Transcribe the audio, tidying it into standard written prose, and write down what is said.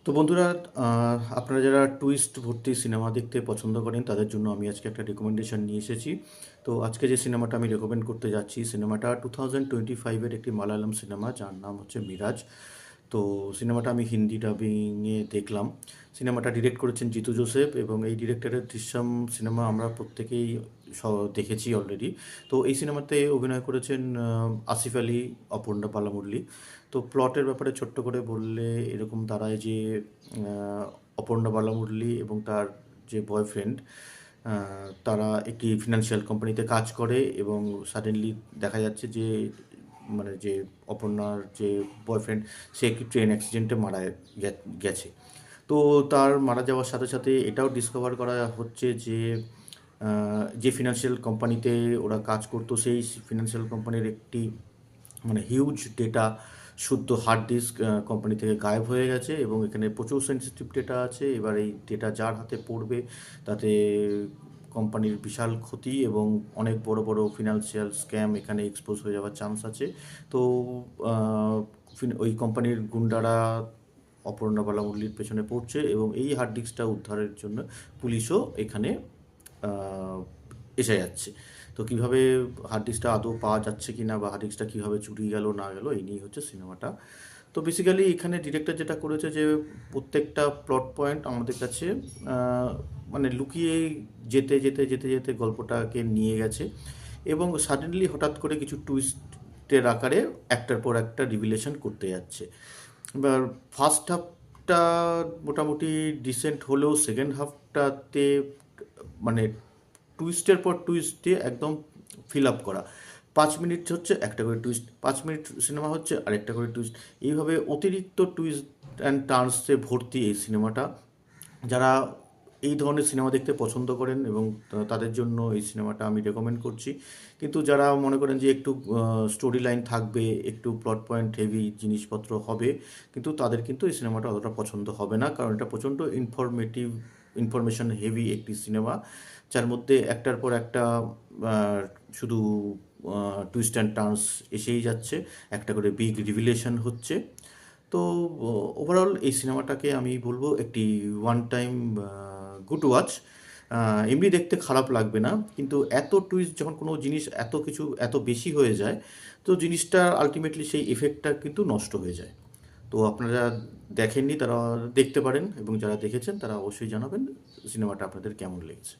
তো বন্ধুরা, আপনারা যারা টুইস্ট ভর্তি সিনেমা দেখতে পছন্দ করেন তাদের জন্য আমি আজকে একটা রেকমেন্ডেশন নিয়ে এসেছি। তো আজকে যে সিনেমাটা আমি রেকমেন্ড করতে যাচ্ছি, সিনেমাটা 2025-এর একটি মালায়ালাম সিনেমা, যার নাম হচ্ছে মিরাজ। তো সিনেমাটা আমি হিন্দি ডাবিংয়ে দেখলাম। সিনেমাটা ডিরেক্ট করেছেন জিতু জোসেফ, এবং এই ডিরেক্টরের দৃশ্যম সিনেমা আমরা প্রত্যেকেই দেখেছি অলরেডি। তো এই সিনেমাতে অভিনয় করেছেন আসিফ আলী, অপর্ণা বালামুরলি। তো প্লটের ব্যাপারে ছোট্ট করে বললে এরকম দাঁড়ায় যে অপর্ণা বালামুরলি এবং তার যে বয়ফ্রেন্ড, তারা একটি ফিনান্সিয়াল কোম্পানিতে কাজ করে, এবং সাডেনলি দেখা যাচ্ছে যে যে অপর্ণার যে বয়ফ্রেন্ড, সে একটি ট্রেন অ্যাক্সিডেন্টে গেছে। তো তার মারা যাওয়ার সাথে সাথে এটাও ডিসকভার করা হচ্ছে যে যে ফিনান্সিয়াল কোম্পানিতে ওরা কাজ করতো, সেই ফিনান্সিয়াল কোম্পানির একটি হিউজ ডেটা, শুদ্ধ হার্ড ডিস্ক কোম্পানি থেকে গায়েব হয়ে গেছে, এবং এখানে প্রচুর সেন্সিটিভ ডেটা আছে। এবার এই ডেটা যার হাতে পড়বে তাতে কোম্পানির বিশাল ক্ষতি এবং অনেক বড় বড় ফিনান্সিয়াল স্ক্যাম এখানে এক্সপোজ হয়ে যাওয়ার চান্স আছে। তো ওই কোম্পানির গুন্ডারা অপর্ণা বালামুরলির পেছনে পড়ছে, এবং এই হার্ড ডিস্কটা উদ্ধারের জন্য পুলিশও এখানে আহ, এসে যাচ্ছে। তো কীভাবে হার্ড ডিস্কটা আদৌ পাওয়া যাচ্ছে কি না, বা হার্ড ডিস্কটা কীভাবে চুরি গেল না গেল, এই নিয়ে হচ্ছে সিনেমাটা। তো বেসিক্যালি এখানে ডিরেক্টর যেটা করেছে যে প্রত্যেকটা প্লট পয়েন্ট আমাদের কাছে আহ, লুকিয়ে যেতে যেতে যেতে যেতে গল্পটাকে নিয়ে গেছে, এবং সাডেনলি হঠাৎ করে কিছু টুইস্টের আকারে একটার পর একটা রিভিলেশন করতে যাচ্ছে। এবার ফার্স্ট হাফটা মোটামুটি ডিসেন্ট হলেও সেকেন্ড হাফটাতে মানে টুইস্টের পর টুইস্ট দিয়ে একদম ফিল আপ করা। 5 মিনিট হচ্ছে একটা করে টুইস্ট, 5 মিনিট সিনেমা হচ্ছে আরেকটা করে টুইস্ট, এইভাবে অতিরিক্ত টুইস্ট অ্যান্ড টার্নসে ভর্তি এই সিনেমাটা। যারা এই ধরনের সিনেমা দেখতে পছন্দ করেন এবং তাদের জন্য এই সিনেমাটা আমি রেকমেন্ড করছি। কিন্তু যারা মনে করেন যে একটু স্টোরি লাইন থাকবে, একটু প্লট পয়েন্ট হেভি জিনিসপত্র হবে, কিন্তু তাদের কিন্তু এই সিনেমাটা অতটা পছন্দ হবে না, কারণ এটা প্রচণ্ড ইনফরমেশন হেভি একটি সিনেমা, যার মধ্যে একটার পর একটা শুধু টুইস্ট অ্যান্ড টার্নস এসেই যাচ্ছে, একটা করে বিগ রিভিলেশন হচ্ছে। তো ওভারঅল এই সিনেমাটাকে আমি বলবো একটি ওয়ান টাইম গুড ওয়াচ। এমনি দেখতে খারাপ লাগবে না, কিন্তু এত টুইস্ট যখন কোনো জিনিস এত কিছু এত বেশি হয়ে যায়, তো জিনিসটা আলটিমেটলি সেই এফেক্টটা কিন্তু নষ্ট হয়ে যায়। তো আপনারা দেখেননি তারা দেখতে পারেন, এবং যারা দেখেছেন তারা অবশ্যই জানাবেন সিনেমাটা আপনাদের কেমন লেগেছে।